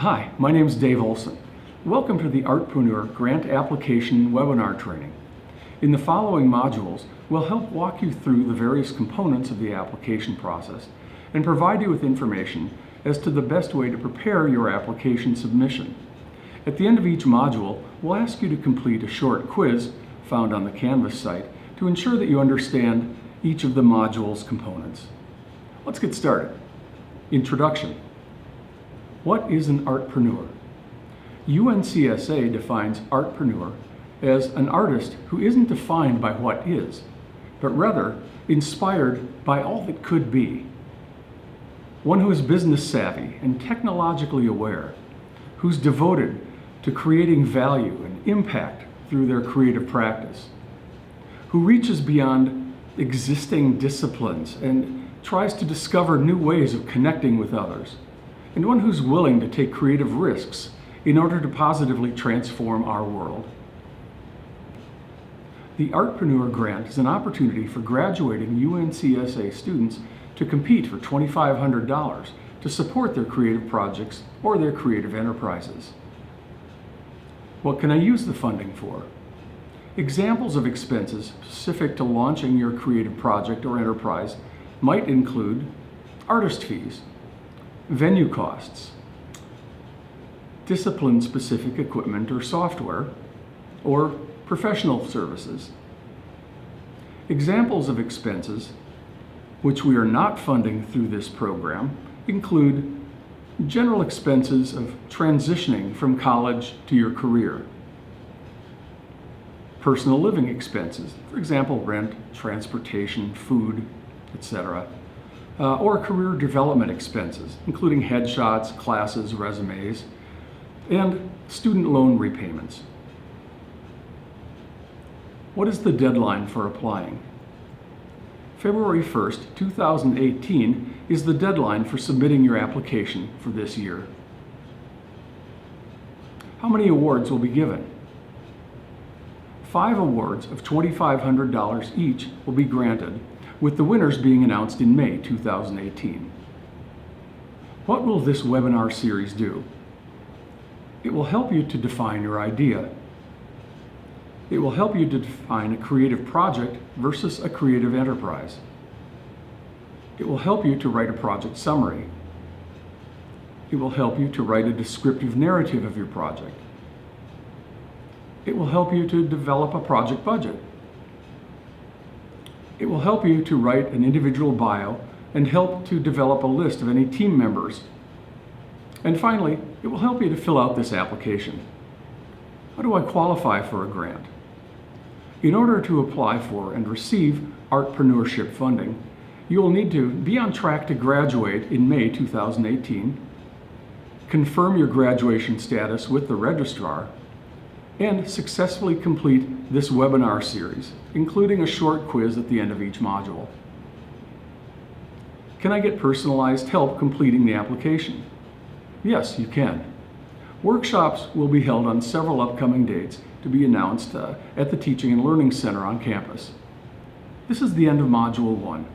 Hi, my name is Dave Olson. Welcome to the Artpreneur Grant Application Webinar Training. In the following modules, we'll help walk you through the various components of the application process and provide you with information as to the best way to prepare your application submission. At the end of each module, we'll ask you to complete a short quiz found on the Canvas site to ensure that you understand each of the module's components. Let's get started. Introduction. What is an artpreneur? UNCSA defines artpreneur as an artist who isn't defined by what is, but rather inspired by all that could be. One who is business savvy and technologically aware, who's devoted to creating value and impact through their creative practice, who reaches beyond existing disciplines and tries to discover new ways of connecting with others, and one who's willing to take creative risks in order to positively transform our world. The Artpreneur Grant is an opportunity for graduating UNCSA students to compete for $2,500 to support their creative projects or their creative enterprises. What can I use the funding for? Examples of expenses specific to launching your creative project or enterprise might include artist fees, venue costs, discipline-specific equipment or software, or professional services. Examples of expenses which we are not funding through this program include general expenses of transitioning from college to your career, personal living expenses, for example, rent, transportation, food, etc., or career development expenses, including headshots, classes, resumes, and student loan repayments. What is the deadline for applying? February 1st, 2018 is the deadline for submitting your application for this year. How many awards will be given? 5 awards of $2,500 each will be granted, with the winners being announced in May 2018. What will this webinar series do? It will help you to define your idea. It will help you to define a creative project versus a creative enterprise. It will help you to write a project summary. It will help you to write a descriptive narrative of your project. It will help you to develop a project budget. It will help you to write an individual bio and help to develop a list of any team members. And finally, it will help you to fill out this application. How do I qualify for a grant? In order to apply for and receive artpreneurship funding, you will need to be on track to graduate in May 2018, confirm your graduation status with the registrar, and successfully complete this webinar series, including a short quiz at the end of each module. Can I get personalized help completing the application? Yes, you can. Workshops will be held on several upcoming dates to be announced at the Teaching and Learning Center on campus. This is the end of Module 1.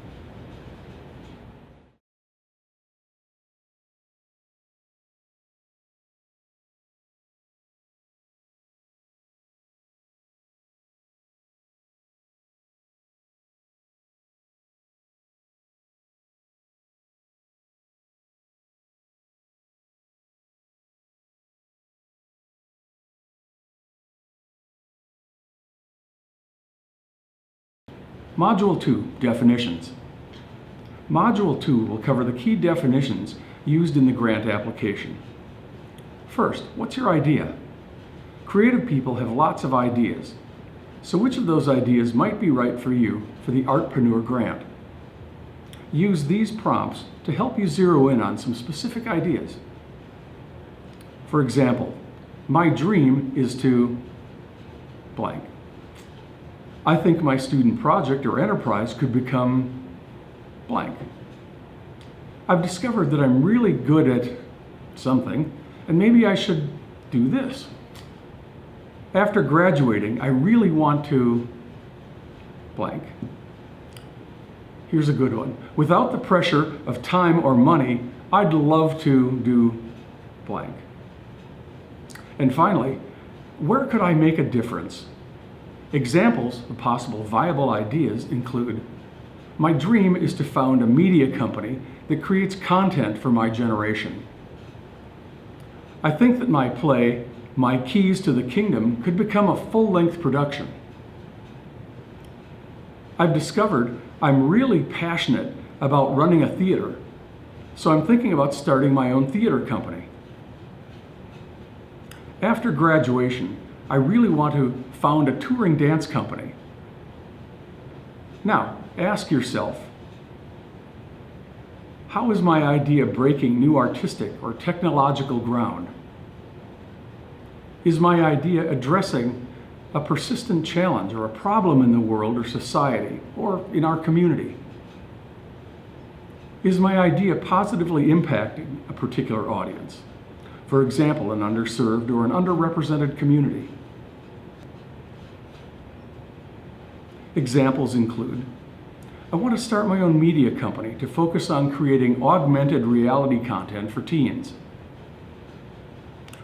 Module 2, Definitions. Module 2 will cover the key definitions used in the grant application. First, what's your idea? Creative people have lots of ideas. So which of those ideas might be right for you for the Artpreneur Grant? Use these prompts to help you zero in on some specific ideas. For example, my dream is to blank. I think my student project or enterprise could become blank. I've discovered that I'm really good at something, and maybe I should do this. After graduating, I really want to blank. Here's a good one. Without the pressure of time or money, I'd love to do blank. And finally, where could I make a difference? Examples of possible viable ideas include: my dream is to found a media company that creates content for my generation. I think that my play, My Keys to the Kingdom, could become a full-length production. I've discovered I'm really passionate about running a theater, so I'm thinking about starting my own theater company. After graduation, I really want to found a touring dance company. Now, ask yourself, how is my idea breaking new artistic or technological ground? Is my idea addressing a persistent challenge or a problem in the world or society or in our community? Is my idea positively impacting a particular audience? For example, an underserved or an underrepresented community. Examples include: I want to start my own media company to focus on creating augmented reality content for teens.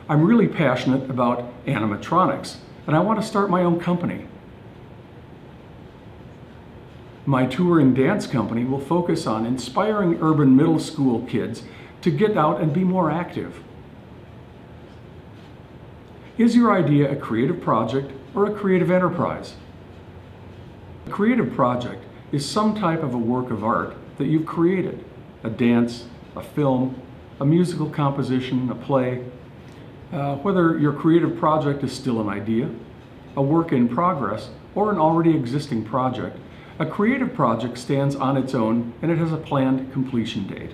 I'm really passionate about animatronics, and I want to start my own company. My touring dance company will focus on inspiring urban middle school kids to get out and be more active. Is your idea a creative project or a creative enterprise? A creative project is some type of a work of art that you've created: a dance, a film, a musical composition, a play. Whether your creative project is still an idea, a work in progress, or an already existing project, a creative project stands on its own and it has a planned completion date.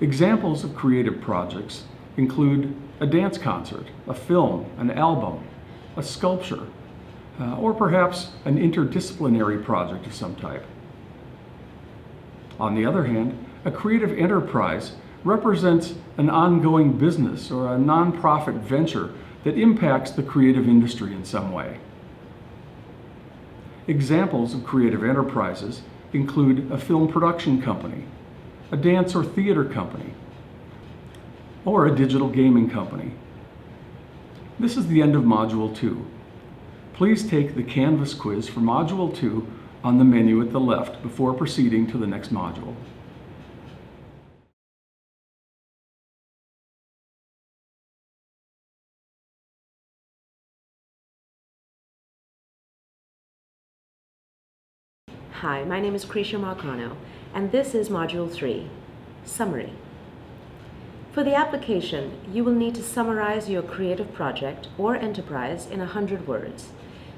Examples of creative projects include a dance concert, a film, an album, a sculpture, or perhaps an interdisciplinary project of some type. On the other hand, a creative enterprise represents an ongoing business or a nonprofit venture that impacts the creative industry in some way. Examples of creative enterprises include a film production company, a dance or theater company, or a digital gaming company. This is the end of Module 2. Please take the Canvas quiz for Module 2 on the menu at the left before proceeding to the next module. Hi, my name is Krisha Marcano, and this is Module 3, Summary. For the application, you will need to summarize your creative project or enterprise in 100 words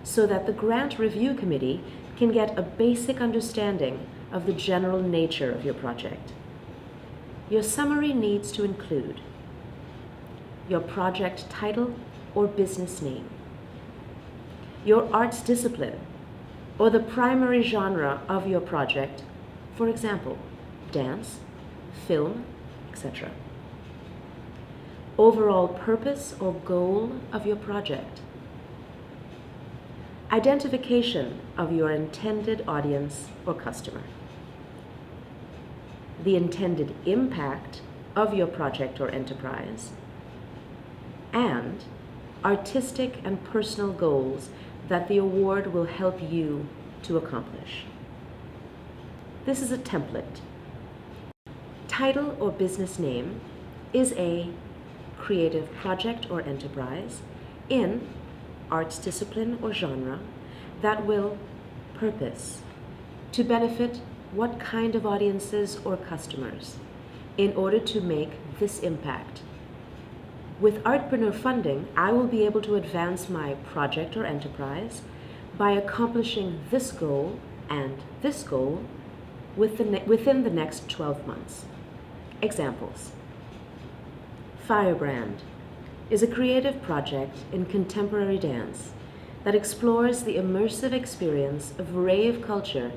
so that the Grant Review Committee can get a basic understanding of the general nature of your project. Your summary needs to include your project title or business name, your arts discipline, or the primary genre of your project, for example, dance, film, etc. Overall purpose or goal of your project. Identification of your intended audience or customer. The intended impact of your project or enterprise. And artistic and personal goals that the award will help you to accomplish. This is a template. Title or business name is a creative project or enterprise in arts discipline or genre that will purpose to benefit what kind of audiences or customers in order to make this impact. With Artpreneur funding, I will be able to advance my project or enterprise by accomplishing this goal and this goal within the next 12 months. Examples. Firebrand is a creative project in contemporary dance that explores the immersive experience of rave culture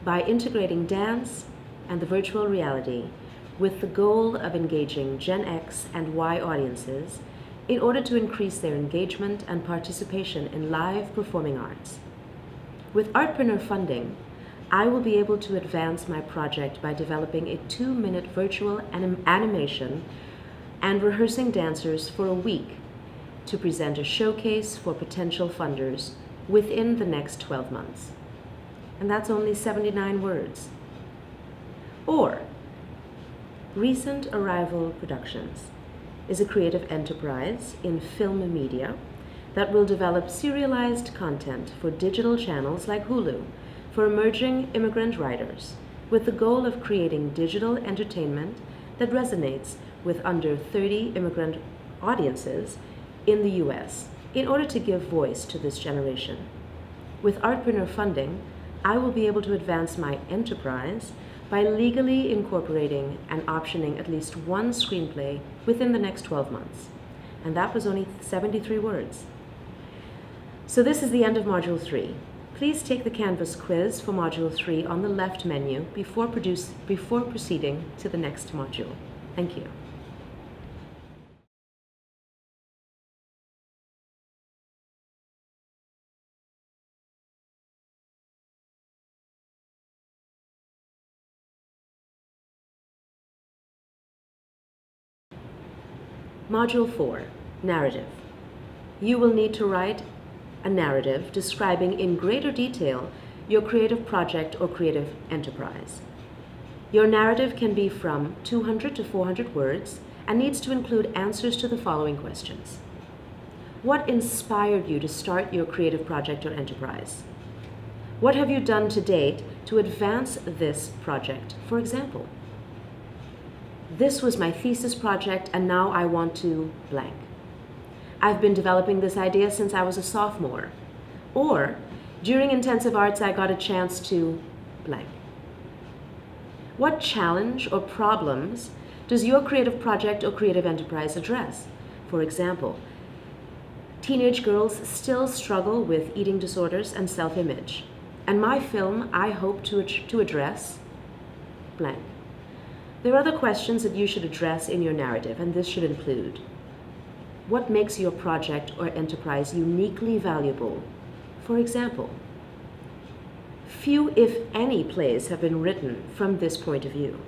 by integrating dance and the virtual reality with the goal of engaging Gen X and Y audiences in order to increase their engagement and participation in live performing arts. With Artpreneur funding, I will be able to advance my project by developing a 2-minute virtual animation and rehearsing dancers for a week to present a showcase for potential funders within the next 12 months. And that's only 79 words. Or, Recent Arrival Productions is a creative enterprise in film media that will develop serialized content for digital channels like Hulu for emerging immigrant writers, with the goal of creating digital entertainment that resonates with under 30 immigrant audiences in the US in order to give voice to this generation. With Artpreneur funding, I will be able to advance my enterprise by legally incorporating and optioning at least one screenplay within the next 12 months. And that was only 73 words. So this is the end of Module 3. Please take the Canvas quiz for Module 3 on the left menu before proceeding to the next module. Thank you. Module 4, Narrative. You will need to write a narrative describing in greater detail your creative project or creative enterprise. Your narrative can be from 200 to 400 words and needs to include answers to the following questions. What inspired you to start your creative project or enterprise? What have you done to date to advance this project? For example, this was my thesis project and now I want to blank. I've been developing this idea since I was a sophomore. Or, during intensive arts I got a chance to blank. What challenge or problems does your creative project or creative enterprise address? For example, teenage girls still struggle with eating disorders and self-image. And my film, I hope to address blank. There are other questions that you should address in your narrative, and this should include: what makes your project or enterprise uniquely valuable? For example, few, if any, plays have been written from this point of view.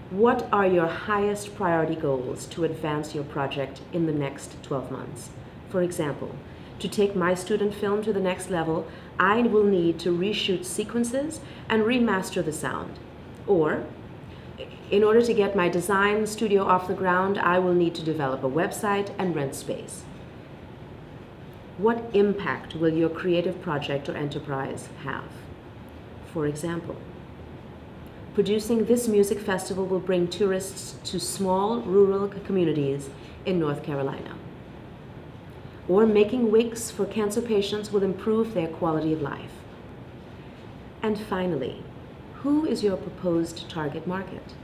What are your highest priority goals to advance your project in the next 12 months? For example, to take my student film to the next level, I will need to reshoot sequences and remaster the sound. Or, in order to get my design studio off the ground, I will need to develop a website and rent space. What impact will your creative project or enterprise have? For example, producing this music festival will bring tourists to small rural communities in North Carolina. Or making wigs for cancer patients will improve their quality of life. And finally, who is your proposed target market?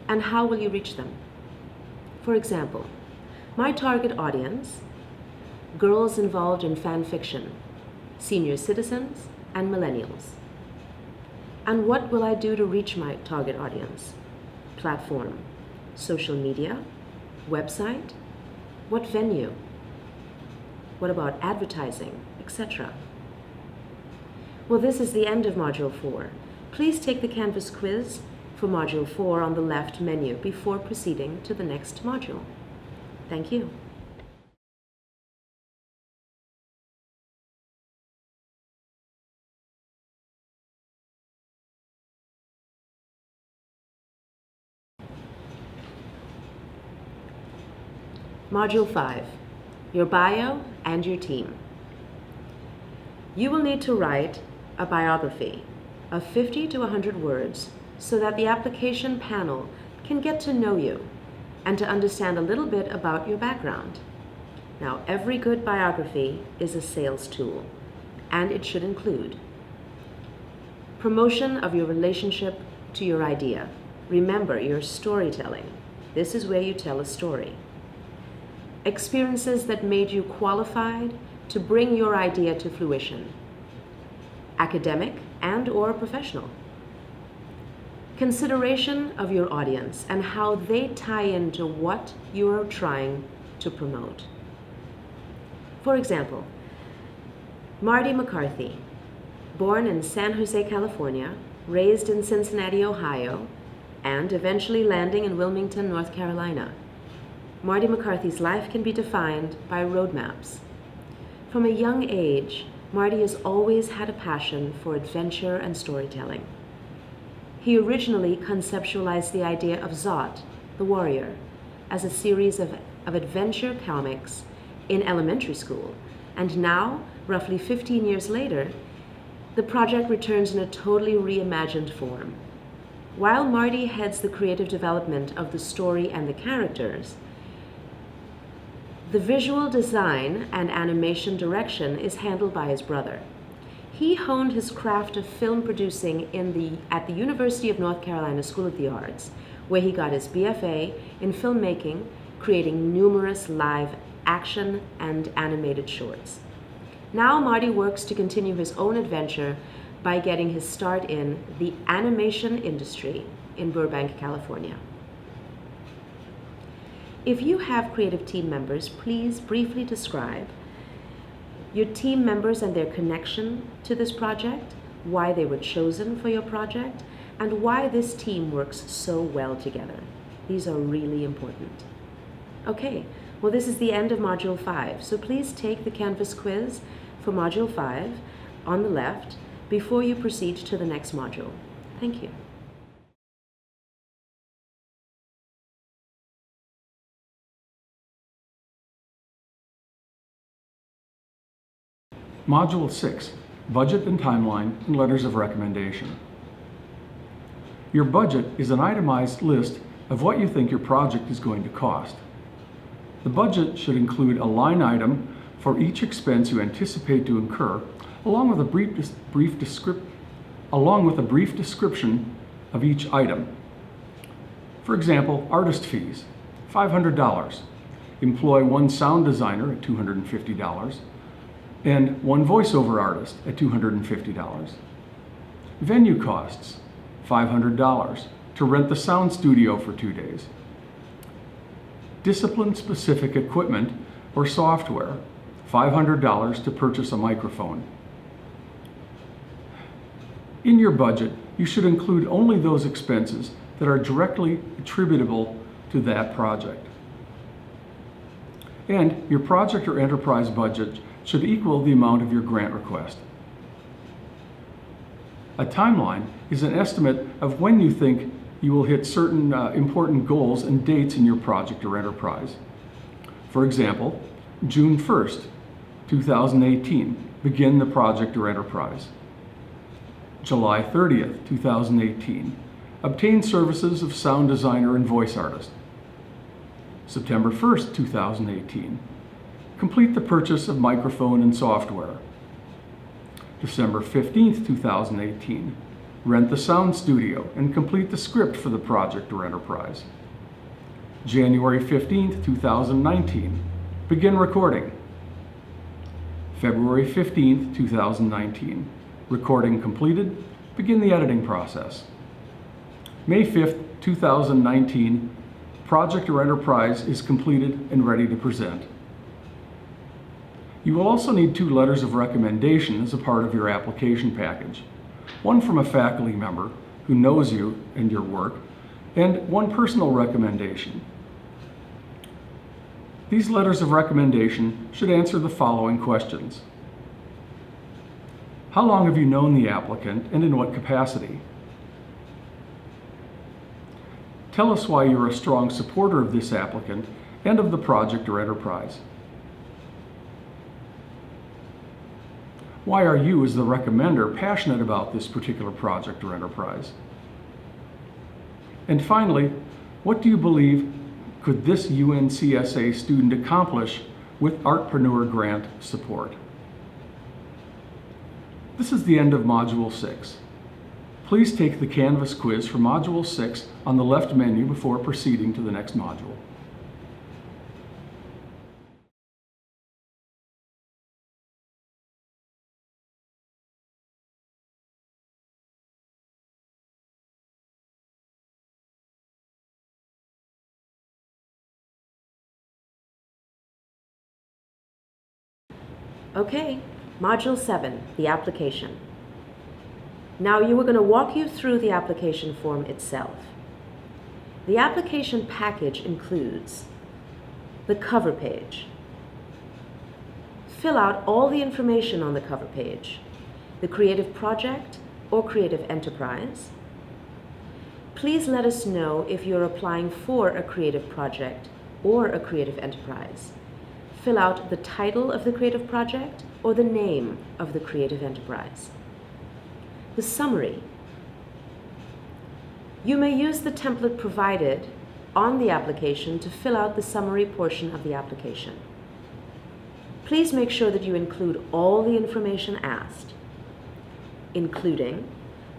And how will you reach them? For example, my target audience: girls involved in fan fiction, senior citizens, and millennials. And what will I do to reach my target audience? Platform, social media, website, what venue? What about advertising, etc.? Well, this is the end of Module 4. Please take the Canvas quiz for Module 4 on the left menu before proceeding to the next module. Thank you. Module 5, your bio and your team. You will need to write a biography of 50 to 100 words so that the application panel can get to know you and to understand a little bit about your background. Now, every good biography is a sales tool, and it should include promotion of your relationship to your idea. Remember, your storytelling. This is where you tell a story. Experiences that made you qualified to bring your idea to fruition. Academic and/or professional. Consideration of your audience and how they tie into what you are trying to promote. For example, Marty McCarthy, born in San Jose, California, raised in Cincinnati, Ohio, and eventually landing in Wilmington, North Carolina. Marty McCarthy's life can be defined by roadmaps. From a young age, Marty has always had a passion for adventure and storytelling. He originally conceptualized the idea of Zot, the Warrior, as a series of adventure comics in elementary school, and now, roughly 15 years later, the project returns in a totally reimagined form. While Marty heads the creative development of the story and the characters, the visual design and animation direction is handled by his brother. He honed his craft of film producing at the University of North Carolina School of the Arts, where he got his BFA in filmmaking, creating numerous live action and animated shorts. Now Marty works to continue his own adventure by getting his start in the animation industry in Burbank, California. If you have creative team members, please briefly describe your team members and their connection to this project, why they were chosen for your project, and why this team works so well together. These are really important. Okay, well, this is the end of Module 5, so please take the Canvas quiz for Module 5 on the left before you proceed to the next module. Thank you. Module 6, Budget and Timeline and Letters of Recommendation. Your budget is an itemized list of what you think your project is going to cost. The budget should include a line item for each expense you anticipate to incur, along with a brief description of each item. For example, artist fees, $500. Employ one sound designer at $250, and one voiceover artist at $250. Venue costs, $500 to rent the sound studio for 2 days. Discipline-specific equipment or software, $500 to purchase a microphone. In your budget, you should include only those expenses that are directly attributable to that project. And your project or enterprise budget should equal the amount of your grant request. A timeline is an estimate of when you think you will hit certain important goals and dates in your project or enterprise. For example, June 1st, 2018, begin the project or enterprise. July 30th, 2018, obtain services of sound designer and voice artist. September 1st, 2018, complete the purchase of microphone and software. December 15th, 2018, rent the sound studio and complete the script for the project or enterprise. January 15th, 2019, begin recording. February 15th, 2019, recording completed, begin the editing process. May 5th, 2019, project or enterprise is completed and ready to present. You will also need 2 letters of recommendation as a part of your application package. One from a faculty member who knows you and your work, and one personal recommendation. These letters of recommendation should answer the following questions. How long have you known the applicant and in what capacity? Tell us why you're a strong supporter of this applicant and of the project or enterprise. Why are you, as the recommender, passionate about this particular project or enterprise? And finally, what do you believe could this UNCSA student accomplish with Artpreneur grant support? This is the end of Module 6. Please take the Canvas quiz for Module 6 on the left menu before proceeding to the next module. Okay, Module 7, the application. Now you are going to walk you through the application form itself. The application package includes the cover page. Fill out all the information on the cover page, the creative project or creative enterprise. Please let us know if you're applying for a creative project or a creative enterprise. Fill out the title of the creative project or the name of the creative enterprise. The summary. You may use the template provided on the application to fill out the summary portion of the application. Please make sure that you include all the information asked, including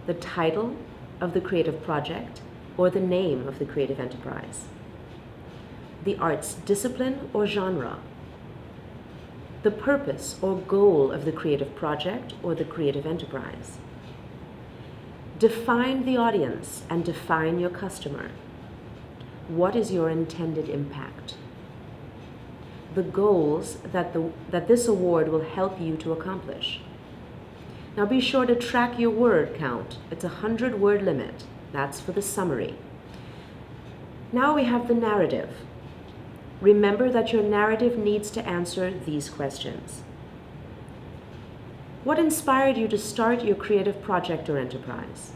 the title of the creative project or the name of the creative enterprise, the art's discipline or genre, the purpose or goal of the creative project or the creative enterprise. Define the audience and define your customer. What is your intended impact? The goals that this award will help you to accomplish. Now be sure to track your word count. It's a 100-word limit. That's for the summary. Now we have the narrative. Remember that your narrative needs to answer these questions. What inspired you to start your creative project or enterprise?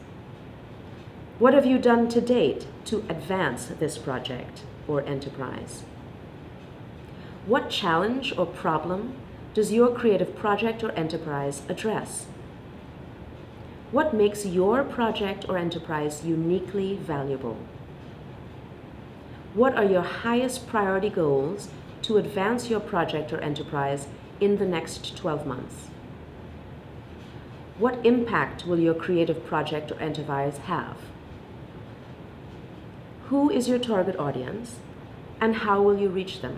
What have you done to date to advance this project or enterprise? What challenge or problem does your creative project or enterprise address? What makes your project or enterprise uniquely valuable? What are your highest priority goals to advance your project or enterprise in the next 12 months? What impact will your creative project or enterprise have? Who is your target audience, and how will you reach them?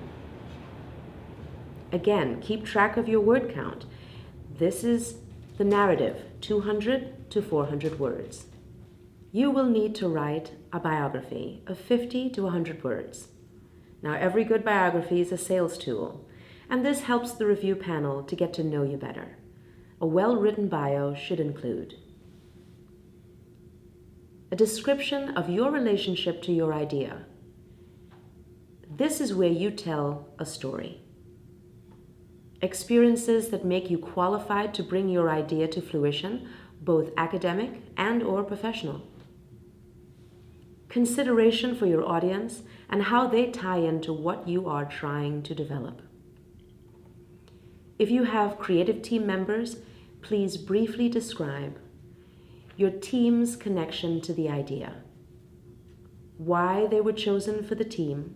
Again, keep track of your word count. This is the narrative, 200 to 400 words. You will need to write a biography of 50 to 100 words. Now, every good biography is a sales tool, and this helps the review panel to get to know you better. A well-written bio should include a description of your relationship to your idea. This is where you tell a story. Experiences that make you qualified to bring your idea to fruition, both academic and/or professional. Consideration for your audience and how they tie into what you are trying to develop. If you have creative team members, please briefly describe your team's connection to the idea, why they were chosen for the team,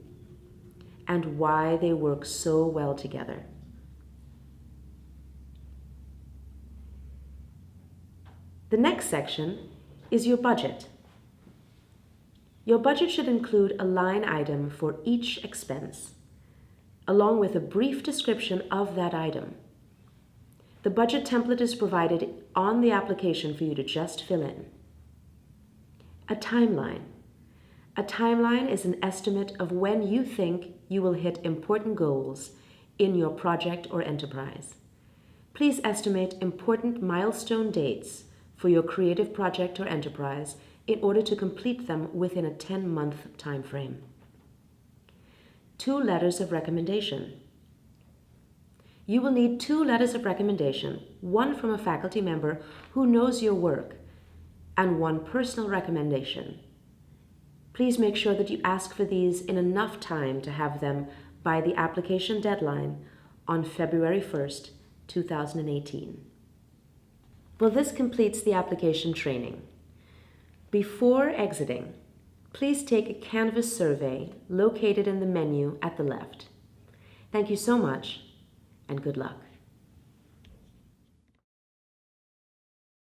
and why they work so well together. The next section is your budget. Your budget should include a line item for each expense, along with a brief description of that item. The budget template is provided on the application for you to just fill in. A timeline. A timeline is an estimate of when you think you will hit important goals in your project or enterprise. Please estimate important milestone dates for your creative project or enterprise in order to complete them within a 10-month time frame. 2 letters of recommendation. You will need 2 letters of recommendation, one from a faculty member who knows your work, and 1 personal recommendation. Please make sure that you ask for these in enough time to have them by the application deadline on February 1st, 2018. Well, this completes the application training. Before exiting, please take a Canvas survey located in the menu at the left. Thank you so much, and good luck.